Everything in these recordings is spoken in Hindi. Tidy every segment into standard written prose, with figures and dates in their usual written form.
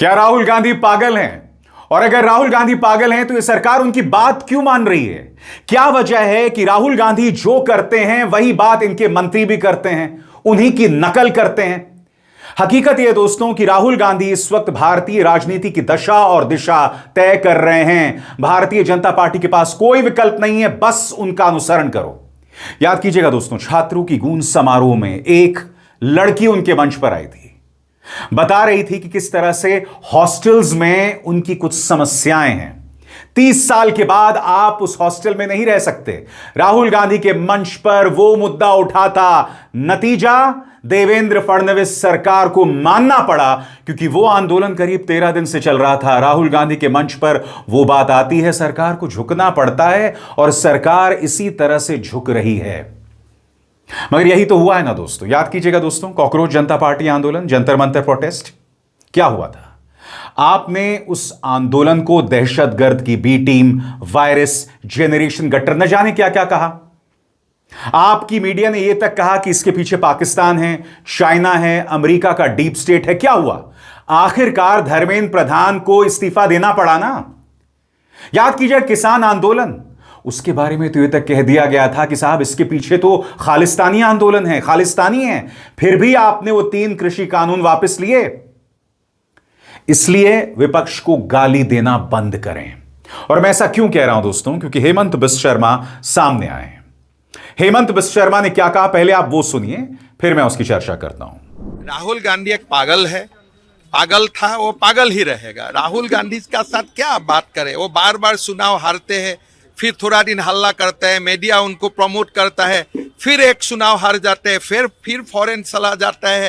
क्या राहुल गांधी पागल हैं? और अगर राहुल गांधी पागल हैं तो ये सरकार उनकी बात क्यों मान रही है? क्या वजह है कि राहुल गांधी जो करते हैं वही बात इनके मंत्री भी करते हैं, उन्हीं की नकल करते हैं? हकीकत यह दोस्तों कि राहुल गांधी इस वक्त भारतीय राजनीति की दशा और दिशा तय कर रहे हैं। भारतीय जनता पार्टी के पास कोई विकल्प नहीं है, बस उनका अनुसरण करो। याद कीजिएगा दोस्तों, छात्रों की गूंज समारोह में एक लड़की उनके मंच पर आई थी, बता रही थी कि किस तरह से हॉस्टल्स में उनकी कुछ समस्याएं हैं। 30 साल के बाद आप उस हॉस्टल में नहीं रह सकते। राहुल गांधी के मंच पर वो मुद्दा उठा था, नतीजा देवेंद्र फडणवीस सरकार को मानना पड़ा, क्योंकि वो आंदोलन करीब 13 दिन से चल रहा था। राहुल गांधी के मंच पर वो बात आती है, सरकार को झुकना पड़ता है और सरकार इसी तरह से झुक रही है। मगर यही तो हुआ है ना दोस्तों। याद कीजिएगा दोस्तों, कॉकरोच जनता पार्टी आंदोलन, जंतर मंतर प्रोटेस्ट, क्या हुआ था? आपने उस आंदोलन को दहशतगर्द की B team, virus, generation gutter, न जाने क्या क्या कहा। आपकी मीडिया ने यह तक कहा कि इसके पीछे पाकिस्तान है, चाइना है, अमेरिका का डीप स्टेट है। क्या हुआ? आखिरकार धर्मेंद्र प्रधान को इस्तीफा देना पड़ा ना। याद कीजिए किसान आंदोलन, उसके बारे में तो यह तक कह दिया गया था कि साहब इसके पीछे तो खालिस्तानी आंदोलन है, खालिस्तानी है। फिर भी आपने वो 3 कृषि कानून वापस लिए। इसलिए विपक्ष को गाली देना बंद करें। और मैं ऐसा क्यों कह रहा हूं दोस्तों? क्योंकि हेमंत बिश्व शर्मा सामने आए हैं। हेमंत बिश्व शर्मा ने क्या कहा, पहले आप वो सुनिए, फिर मैं उसकी चर्चा करता हूं। राहुल गांधी एक पागल है, पागल था, वो पागल ही रहेगा। राहुल गांधी का साथ क्या बात करें? वो बार बार चुनाव हारते हैं, फिर थोड़ा दिन हल्ला करते हैं, मीडिया उनको प्रमोट करता है, फिर एक चुनाव हार जाते हैं, फिर फॉरेन चला जाता है।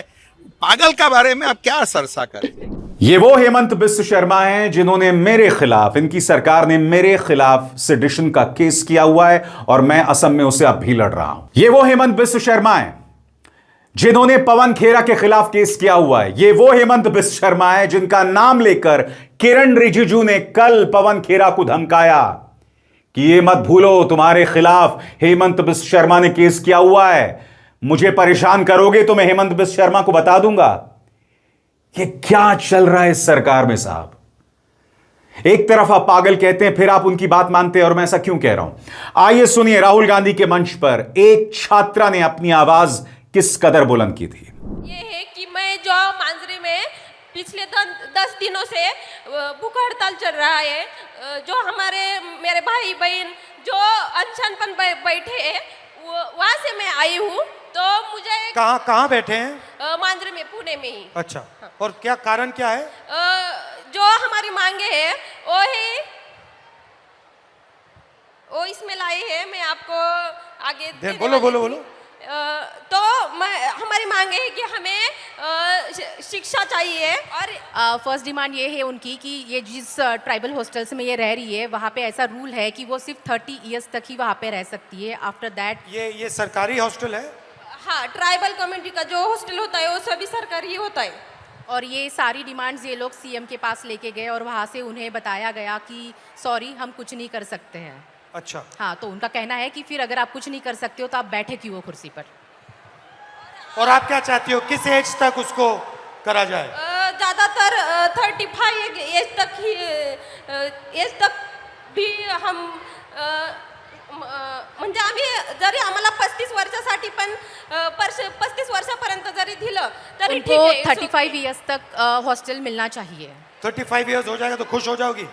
पागल का बारे में आप क्या चर्चा करें? ये वो हेमंत बिश्व शर्मा हैं जिन्होंने मेरे खिलाफ, इनकी सरकार ने मेरे खिलाफ सेडिशन का केस किया हुआ है और मैं असम में उसे अब भी लड़ रहा हूं। ये वो हेमंत बिश्व शर्मा हैं जिन्होंने पवन खेरा के खिलाफ केस किया हुआ है। ये वो हेमंत बिश्व शर्मा है जिनका नाम लेकर किरण रिजिजू ने कल पवन खेरा को धमकाया कि ये मत भूलो, तुम्हारे खिलाफ हेमंत बिश्व शर्मा ने केस किया हुआ है, मुझे परेशान करोगे तो मैं हेमंत बिश्व शर्मा को बता दूंगा। ये क्या चल रहा है इस सरकार में साहब? एक तरफ आप पागल कहते हैं, फिर आप उनकी बात मानते हैं। और मैं ऐसा क्यों कह रहा हूं, आइए सुनिए राहुल गांधी के मंच पर एक छात्रा ने अपनी आवाज किस कदर बुलंद की थी। ये है कि मैं जो मांजरे में पिछले 10 दिनों से भूख हड़ताल चल रहा है, जो मेरे भाई बहन जो अनशन पर बैठे हैं, वहां से मैं आई हूँ। तो मुझे कहाँ बैठे हैं? मांजरे में, पुणे में ही। अच्छा। हाँ। और क्या कारण क्या है? जो हमारी मांगे हैं वो इसमें लाए हैं, मैं आपको आगे बोलो। तो हमारी मांगे है कि हमें शिक्षा चाहिए। और फर्स्ट डिमांड ये है उनकी कि ये जिस ट्राइबल हॉस्टल्स में ये रह रही है, वहाँ पे ऐसा रूल है कि वो सिर्फ 30 ईयर्स तक ही वहाँ पे रह सकती है। आफ्टर दैट ये सरकारी हॉस्टल है? हाँ, ट्राइबल कम्युनिटी का जो हॉस्टल होता है वो सभी सरकारी होता है। और ये सारी डिमांड्स ये लोग सीएम के पास लेके गए और वहाँ से उन्हें बताया गया कि सॉरी, हम कुछ नहीं कर सकते हैं। अच्छा। हाँ, तो उनका कहना है कि फिर अगर आप कुछ नहीं कर सकते हो तो आप बैठे क्यों हो कुर्सी पर। और आप क्या चाहती हो, किस एज तक उसको करा जाए? ज़्यादातर 35 एज तक भी हम म्हणजे आम्ही जरी आम्हाला 35 वर्षासाठी पण 35 वर्षापर्यंत जरी दिलं तरी ठीक उनको है। 35 ईयर्स तक हॉस्टल मिलना चाहिए। 35 ईयर्स हो जाएगा तो खुश हो जाओगी?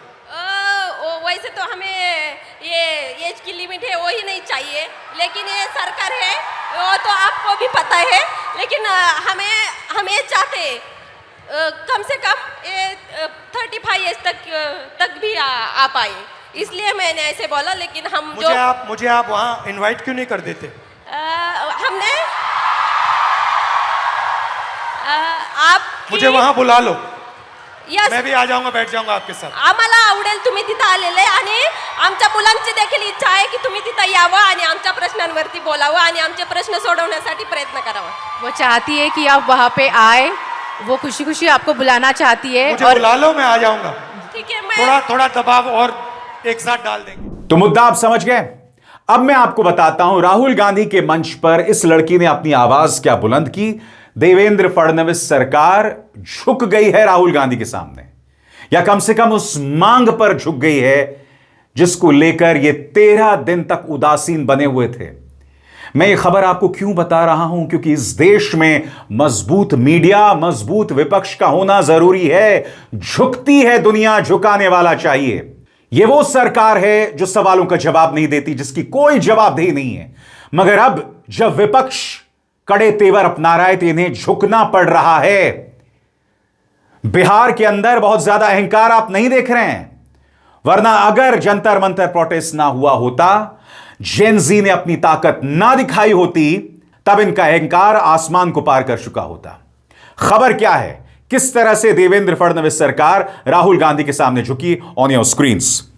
वैसे तो हमें ये एज की लिमिट है वो ही नहीं चाहिए, लेकिन ये सरकार है वो तो आपको भी पता है। लेकिन हम ये चाहते कम से कम ये 35 एज तक भी आ पाए, इसलिए मैंने ऐसे बोला। लेकिन हम मुझे आप वहाँ इनवाइट क्यों नहीं कर देते? हमने मुझे वहाँ बुला लो, यस, मैं भी आ जाऊंगा, बैठ जाऊंगा आपके साथ। आम्हाला आवडेल तुम्ही तिथं आलेले, आणि आमच्या मुलांची देखील इच्छा आहे की तुम्ही तिथं यावं आणि आमच्या प्रश्नांवरती बोलावं आणि आमचे प्रश्न सोडवण्यासाठी प्रयत्न करावा। वो चाहती है कि आप वहाँ पे आए, वो खुशी खुशी आपको बुलाना चाहती है। मुझे बुला लो, मैं आ जाऊंगा। ठीक है, मैं थोड़ा दबाव और एक साथ डाल देंगे। तो मुद्दा आप समझ गए। अब मैं आपको बताता हूं राहुल गांधी के मंच पर इस लड़की ने अपनी आवाज क्या बुलंद की। देवेंद्र फडणवीस सरकार झुक गई है राहुल गांधी के सामने। या कम से कम उस मांग पर झुक गई है जिसको लेकर ये 13 दिन तक उदासीन बने हुए थे। मैं ये खबर आपको क्यों बता रहा हूं, क्योंकि इस देश में मजबूत मीडिया, मजबूत विपक्ष का होना जरूरी है। झुकती है दुनिया, झुकाने वाला चाहिए। यह वो सरकार है जो सवालों का जवाब नहीं देती, जिसकी कोई जवाबदेही नहीं है। मगर अब जब विपक्ष कड़े तेवर अपना रहा है तो इन्हें झुकना पड़ रहा है। बिहार के अंदर बहुत ज्यादा अहंकार आप नहीं देख रहे हैं, वरना अगर जंतर मंतर प्रोटेस्ट ना हुआ होता, जेन जी ने अपनी ताकत ना दिखाई होती, तब इनका अहंकार आसमान को पार कर चुका होता। खबर क्या है, किस तरह से देवेंद्र फडणवीस सरकार राहुल गांधी के सामने झुकी, ऑन योर स्क्रीन्स।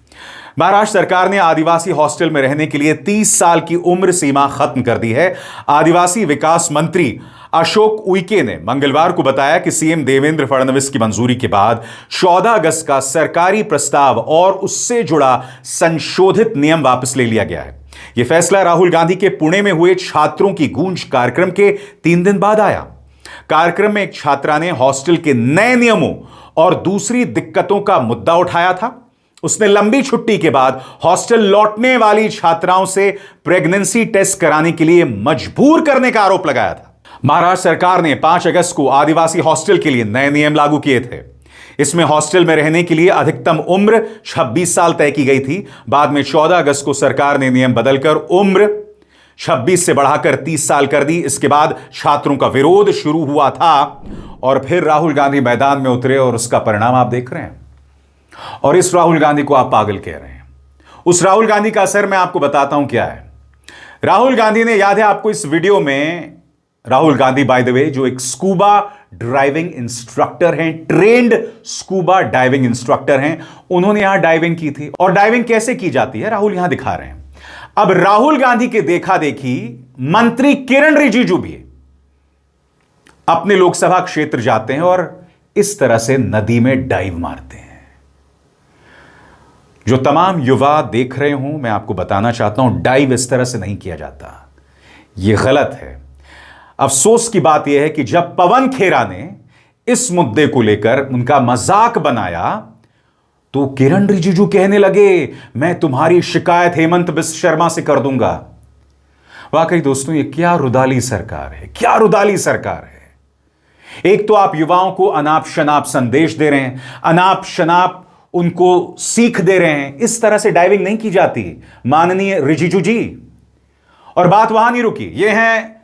महाराष्ट्र सरकार ने आदिवासी हॉस्टल में रहने के लिए 30 साल की उम्र सीमा खत्म कर दी है। आदिवासी विकास मंत्री अशोक उइके ने मंगलवार को बताया कि सीएम देवेंद्र फडणवीस की मंजूरी के बाद 14 अगस्त का सरकारी प्रस्ताव और उससे जुड़ा संशोधित नियम वापस ले लिया गया है। यह फैसला राहुल गांधी के पुणे में हुए छात्रों की गूंज कार्यक्रम के 3 दिन बाद आया। कार्यक्रम में एक छात्रा ने हॉस्टल के नए नियमों और दूसरी दिक्कतों का मुद्दा उठाया था। उसने लंबी छुट्टी के बाद हॉस्टल लौटने वाली छात्राओं से प्रेगनेंसी टेस्ट कराने के लिए मजबूर करने का आरोप लगाया था। महाराष्ट्र सरकार ने 5 अगस्त को आदिवासी हॉस्टल के लिए नए नियम लागू किए थे। इसमें हॉस्टल में रहने के लिए अधिकतम उम्र 26 साल तय की गई थी। बाद में 14 अगस्त को सरकार ने नियम बदलकर उम्र 26 से बढ़ाकर 30 साल कर दी। इसके बाद छात्रों का विरोध शुरू हुआ था और फिर राहुल गांधी मैदान में उतरे और उसका परिणाम आप देख रहे हैं। और इस राहुल गांधी को आप पागल कह रहे हैं। उस राहुल गांधी का असर मैं आपको बताता हूं क्या है। राहुल गांधी ने, याद है आपको इस वीडियो में, Rahul Gandhi by the way जो एक स्कूबा ड्राइविंग इंस्ट्रक्टर हैं, ट्रेंड स्कूबा डाइविंग इंस्ट्रक्टर हैं, उन्होंने यहां डाइविंग की थी। और डाइविंग कैसे की जाती है राहुल यहां दिखा रहे हैं। अब राहुल गांधी के देखा देखी मंत्री किरण रिजिजू भी अपने लोकसभा क्षेत्र जाते हैं और इस तरह से नदी में डाइव मारते हैं। जो तमाम युवा देख रहे हों, मैं आपको बताना चाहता हूं, डाइव इस तरह से नहीं किया जाता, यह गलत है। अफसोस की बात यह है कि जब पवन खेरा ने इस मुद्दे को लेकर उनका मजाक बनाया तो किरण रिजिजू कहने लगे मैं तुम्हारी शिकायत हेमंत बिस्व शर्मा से कर दूंगा। वाकई दोस्तों, ये क्या रुदाली सरकार है, क्या रुदाली सरकार है। एक तो आप युवाओं को अनाप शनाप संदेश दे रहे हैं, अनाप शनाप उनको सीख दे रहे हैं। इस तरह से डाइविंग नहीं की जाती माननीय रिजिजू जी। और बात वहां नहीं रुकी। ये हैं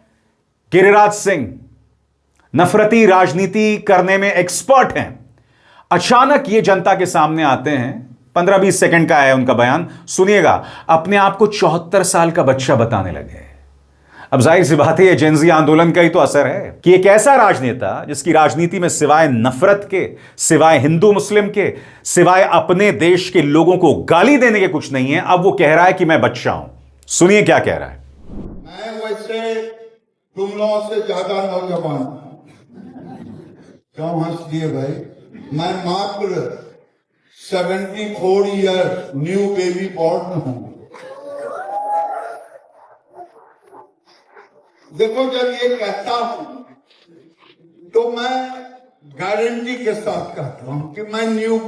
गिरिराज सिंह, नफरती राजनीति करने में एक्सपर्ट हैं। अचानक ये जनता के सामने आते हैं, 15-20 सेकंड का है उनका बयान, सुनिएगा। अपने आप को 74 साल का बच्चा बताने लगे। अब जाहिर सी बात है ये जेनजी आंदोलन का ही तो असर है कि एक ऐसा राजनेता जिसकी राजनीति में सिवाय नफरत के, सिवाय हिंदू मुस्लिम के, सिवाय अपने देश के लोगों को गाली देने के कुछ नहीं है, अब वो कह रहा है कि मैं बच्चा हूं। सुनिए क्या कह रहा है। मैं वैसे तुम लोगों से ज्यादा नौजवान, क्यों हंस दिए भाई? मैं मात्र 74 ईयर न्यू बेबी बॉर्न हूं। देखो, जब ये कहता हूं तो मैं गारंटी के साथ कहता हूं कि मैं new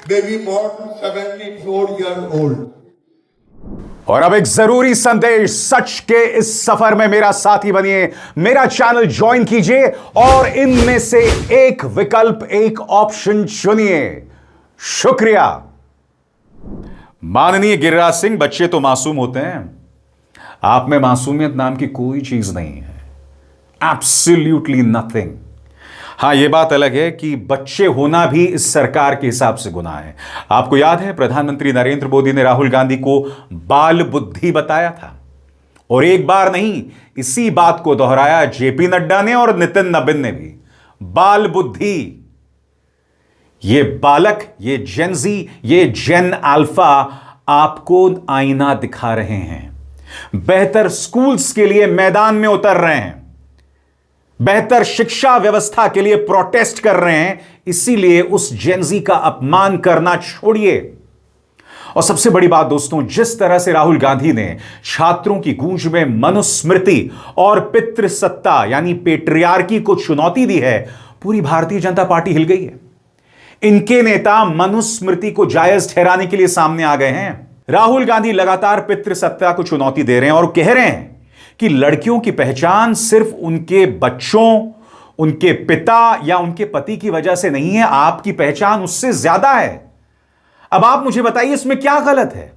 baby born 74 year old. और अब एक जरूरी संदेश, सच के इस सफर में मेरा साथी बनिए, मेरा चैनल ज्वाइन कीजिए और इनमें से एक विकल्प, एक ऑप्शन चुनिए। शुक्रिया। माननीय गिरिराज सिंह, बच्चे तो मासूम होते हैं, आप में मासूमियत नाम की कोई चीज नहीं है, एब्सोल्युटली नथिंग। हां, यह बात अलग है कि बच्चे होना भी इस सरकार के हिसाब से गुनाह है। आपको याद है प्रधानमंत्री नरेंद्र मोदी ने राहुल गांधी को बाल बुद्धि बताया था, और एक बार नहीं, इसी बात को दोहराया जेपी नड्डा ने और नितिन नबीन ने भी। बाल बुद्धि, ये बालक, ये जेनजी, ये जेन अल्फा आपको आईना दिखा रहे हैं, बेहतर स्कूल्स के लिए मैदान में उतर रहे हैं, बेहतर शिक्षा व्यवस्था के लिए प्रोटेस्ट कर रहे हैं। इसीलिए उस जेनजी का अपमान करना छोड़िए। और सबसे बड़ी बात दोस्तों, जिस तरह से राहुल गांधी ने छात्रों की गूंज में मनुस्मृति और पितृसत्ता यानी पेट्रियार्की को चुनौती दी है, पूरी भारतीय जनता पार्टी हिल गई है। इनके नेता मनुस्मृति को जायज ठहराने के लिए सामने आ गए हैं। राहुल गांधी लगातार पितृसत्ता को चुनौती दे रहे हैं और कह रहे हैं कि लड़कियों की पहचान सिर्फ उनके बच्चों, उनके पिता या उनके पति की वजह से नहीं है, आपकी पहचान उससे ज्यादा है। अब आप मुझे बताइए इसमें क्या गलत है?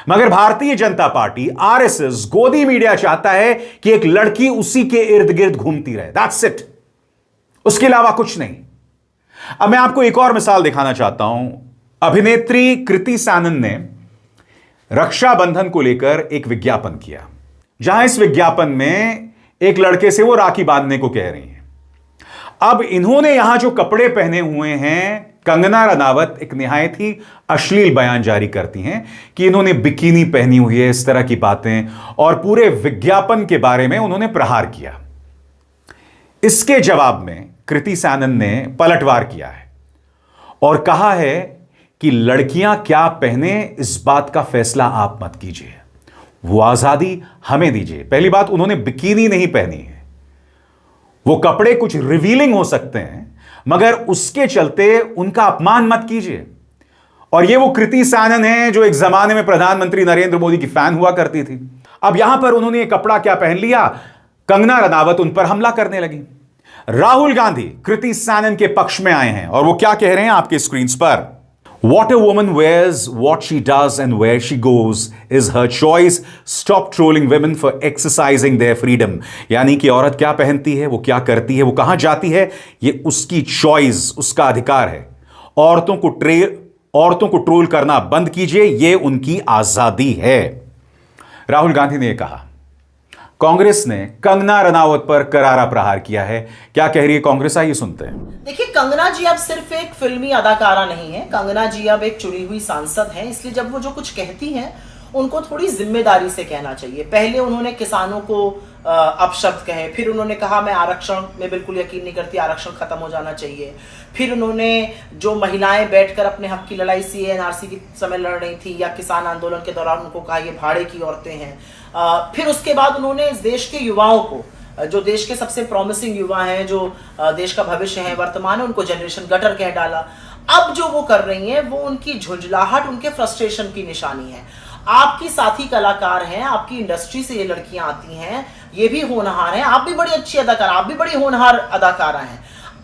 मगर भारतीय जनता पार्टी, आरएसएस, गोदी मीडिया चाहता है कि एक लड़की उसी के इर्द गिर्द घूमती रहे। दैट्स इट, उसके अलावा कुछ नहीं। अब मैं आपको एक और मिसाल दिखाना चाहता हूं। अभिनेत्री कृति सैनन ने रक्षाबंधन को लेकर एक विज्ञापन किया, जहां इस विज्ञापन में एक लड़के से वो राखी बांधने को कह रही हैं। अब इन्होंने यहां जो कपड़े पहने हुए हैं, कंगना रनावत एक निहायत ही अश्लील बयान जारी करती हैं कि इन्होंने बिकिनी पहनी हुई है, इस तरह की बातें, और पूरे विज्ञापन के बारे में उन्होंने प्रहार किया। इसके जवाब में कृति सैनन ने पलटवार किया है और कहा है कि लड़कियां क्या पहने इस बात का फैसला आप मत कीजिए, वो आजादी हमें दीजिए। पहली बात, उन्होंने बिकिनी नहीं पहनी है, वो कपड़े कुछ रिवीलिंग हो सकते हैं, मगर उसके चलते उनका अपमान मत कीजिए। और ये वो कृति सैनन है जो एक जमाने में प्रधानमंत्री नरेंद्र मोदी की फैन हुआ करती थी। अब यहां पर उन्होंने ये कपड़ा क्या पहन लिया, कंगना रनावत उन पर हमला करने लगी। राहुल गांधी कृति सैनन के पक्ष में आए हैं और वो क्या कह रहे हैं आपके स्क्रीन पर। What a woman wears, what she does and where she goes is her choice. Stop trolling women for exercising their freedom. यानी कि औरत क्या पहनती है, वो क्या करती है, वो कहां जाती है, ये उसकी चॉइस, उसका अधिकार है। औरतों को ट्रोल करना बंद कीजिए, ये उनकी आजादी है। राहुल गांधी ने कहा। कांग्रेस ने कंगना रनावत पर करारा प्रहार किया है। क्या कह रही है कांग्रेस, आइए सुनते हैं। देखिए, कंगना जी अब सिर्फ एक फिल्मी अदाकारा नहीं है, कंगना जी अब एक चुनी हुई सांसद हैं, इसलिए जब वो जो कुछ कहती हैं उनको थोड़ी जिम्मेदारी से कहना चाहिए। पहले उन्होंने किसानों को अपशब्द कहे, फिर उन्होंने कहा मैं आरक्षण में बिल्कुल यकीन नहीं करती, आरक्षण खत्म हो जाना चाहिए। फिर उन्होंने जो महिलाएं बैठकर अपने हक की लड़ाई CA/NRC के समय लड़ रही थी या किसान आंदोलन के दौरान, उनको कहा ये भाड़े की औरतें हैं। फिर उसके बाद उन्होंने इस देश के युवाओं को, जो देश के सबसे प्रॉमिसिंग युवा हैं, जो देश का भविष्य है, वर्तमान है, उनको जनरेशन गटर कह डाला। अब जो वो कर रही हैं वो उनकी झुंझलाहट, उनके फ्रस्ट्रेशन की निशानी है। आपकी साथी कलाकार हैं, आपकी इंडस्ट्री से ये लड़कियां आती हैं, ये भी होनहार हैं, आप भी बड़ी अच्छी अदाकार, आप भी बड़ी होनहार अदाकारा हैं।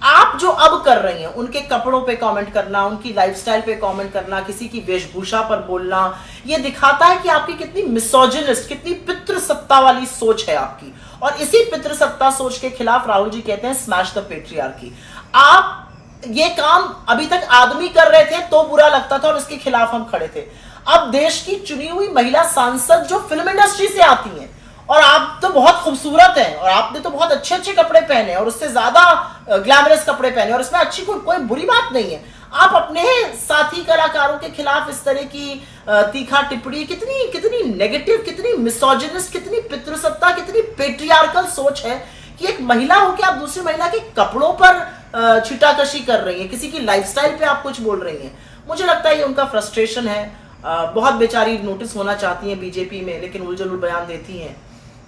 आप जो अब कर रही हैं, उनके कपड़ों पे कमेंट करना, उनकी लाइफस्टाइल पे कमेंट करना, किसी की वेशभूषा पर बोलना, ये दिखाता है कि आपकी कितनी मिसोजिनिस्ट, कितनी पितृसत्ता वाली सोच है आपकी। और इसी पितृसत्ता सोच के खिलाफ राहुल जी कहते हैं स्मैश द पेट्रियार्की। आप ये काम अभी तक आदमी कर रहे थे तो बुरा लगता था और इसके खिलाफ हम खड़े थे। अब देश की चुनी हुई महिला सांसद जो फिल्म इंडस्ट्री से आती हैं, और आप तो बहुत खूबसूरत हैं और आपने तो बहुत अच्छे अच्छे कपड़े पहने और उससे ज्यादा ग्लैमरस कपड़े पहने, और इसमें अच्छी कोई बुरी बात नहीं है। आप अपने साथी कलाकारों के खिलाफ इस तरह की तीखा टिप्पणी, कितनी नेगेटिव, कितनी मिसोजिनिस्ट, कितनी पितृसत्ता, कितनी पेट्रियार्कल सोच है कि एक महिला होकर आप दूसरी महिला के कपड़ों पर छिटाकशी कर रही हैं, किसी की लाइफस्टाइल पे आप कुछ बोल रही हैं। मुझे लगता है ये उनका फ्रस्ट्रेशन है। बहुत बेचारी नोटिस होना चाहती हैं बीजेपी में, लेकिन उलझुल बयान देती हैं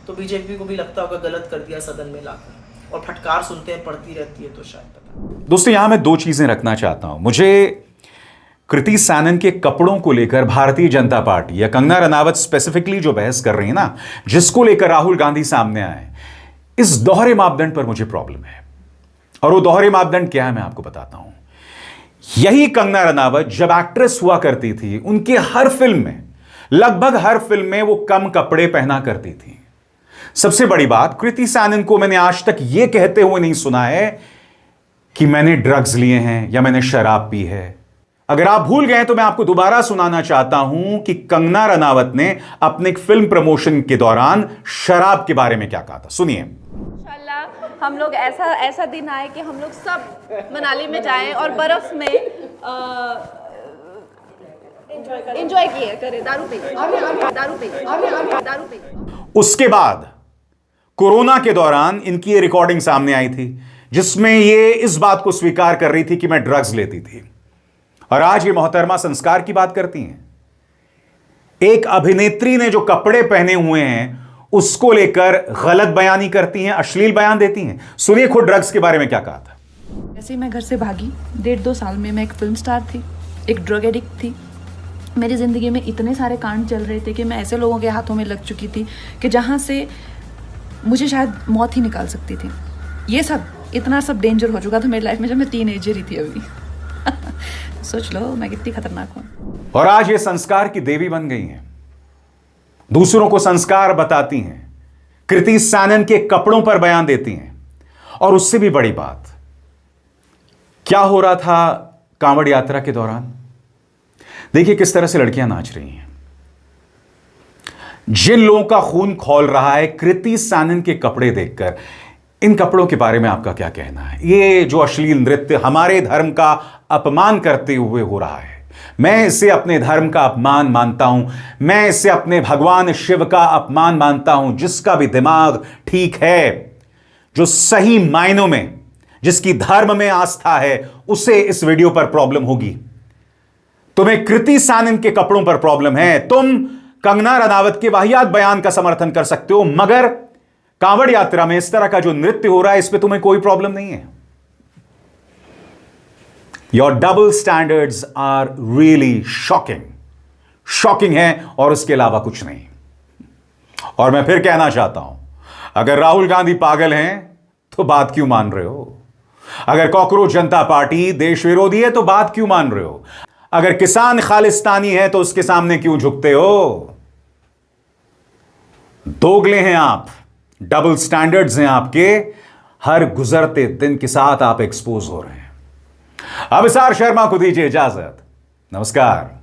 तो बीजेपी को भी लगता होगा गलत कर दिया सदन में लाकर, और फटकार सुनते हैं, पड़ती रहती है तो शायद पता। दोस्तों, यहां मैं दो चीजें रखना चाहता हूं। मुझे कृति सैनन के कपड़ों को लेकर भारतीय जनता पार्टी या कंगना रनावत स्पेसिफिकली जो बहस कर रही है ना, जिसको लेकर राहुल गांधी सामने आए, इस दोहरे मापदंड पर मुझे प्रॉब्लम है। और वो दोहरे मापदंड क्या है मैं आपको बताता हूं। यही कंगना रनावत जब एक्ट्रेस हुआ करती थी, उनके हर फिल्म में, लगभग हर फिल्म में वो कम कपड़े पहना करती थी। सबसे बड़ी बात, कृति सैनन को मैंने आज तक यह कहते हुए नहीं सुना है कि मैंने ड्रग्स लिए हैं या मैंने शराब पी है। अगर आप भूल गए तो मैं आपको दोबारा सुनाना चाहता हूं कि कंगना रनावत ने अपने एक फिल्म प्रमोशन के दौरान शराब के बारे में क्या कहा था। सुनिए। इंशाल्लाह हम लोग ऐसा दिन आए कि हम लोग सब मनाली में जाएं और बर्फ में एंजॉय किए करें, दारू पे। उसके बाद कोरोना के दौरान इनकी ये रिकॉर्डिंग सामने आई थी जिसमें ये इस बात को स्वीकार कर रही थी कि मैं ड्रग्स लेती थी, और आज ये मोहतरमा संस्कार की बात करती हैं। एक अभिनेत्री ने जो कपड़े पहने हुए हैं उसको लेकर गलत बयानी करती हैं, अश्लील बयान देती हैं। सुनिए खुद ड्रग्स के बारे में क्या कहा था। जैसे ही मैं घर से भागी 1.5-2 साल में मैं एक फिल्म स्टार थी, एक ड्रग एडिक्ट थी। मेरी ज़िंदगी में इतने सारे कांड चल रहे थे कि मैं ऐसे लोगों के हाथों में लग चुकी थी कि जहाँ से मुझे शायद मौत ही निकाल सकती थी। ये सब इतना सब डेंजर हो चुका था मेरी लाइफ में जब मैं टीनेजर ही थी अभी। सोच लो मैं कितनी खतरनाक हूँ। और आज ये संस्कार की देवी बन गई हैं, दूसरों को संस्कार बताती हैं, कृति सैनन के कपड़ों पर बयान देती हैं। और उससे भी बड़ी बात, क्या हो रहा था कांवड़ यात्रा के दौरान? देखिए किस तरह से लड़कियां नाच रही हैं। जिन लोगों का खून खौल रहा है कृति सैनन के कपड़े देखकर, इन कपड़ों के बारे में आपका क्या कहना है? ये जो अश्लील नृत्य हमारे धर्म का अपमान करते हुए हो रहा है, मैं इसे अपने धर्म का अपमान मानता हूं, मैं इसे अपने भगवान शिव का अपमान मानता हूं। जिसका भी दिमाग ठीक है, जो सही मायनों में, जिसकी धर्म में आस्था है, उसे इस वीडियो पर प्रॉब्लम होगी। तुम्हें कृति सैनन के कपड़ों पर प्रॉब्लम है, तुम कंगना रनावत के वाहियात बयान का समर्थन कर सकते हो, मगर कांवड़ यात्रा में इस तरह का जो नृत्य हो रहा है इस पे तुम्हें कोई प्रॉब्लम नहीं है। Your double standards are really shocking है, और उसके अलावा कुछ नहीं। और मैं फिर कहना चाहता हूं, अगर राहुल गांधी पागल हैं तो बात क्यों मान रहे हो? अगर कॉकरोच जनता पार्टी देश विरोधी है तो बात क्यों मान रहे हो? अगर किसान खालिस्तानी है तो उसके सामने क्यों झुकते हो? दोगले हैं आप, डबल स्टैंडर्ड्स हैं आपके, हर गुजरते दिन के साथ आप एक्सपोज हो रहे हैं। अभिसार शर्मा को दीजिए इजाजत। नमस्कार।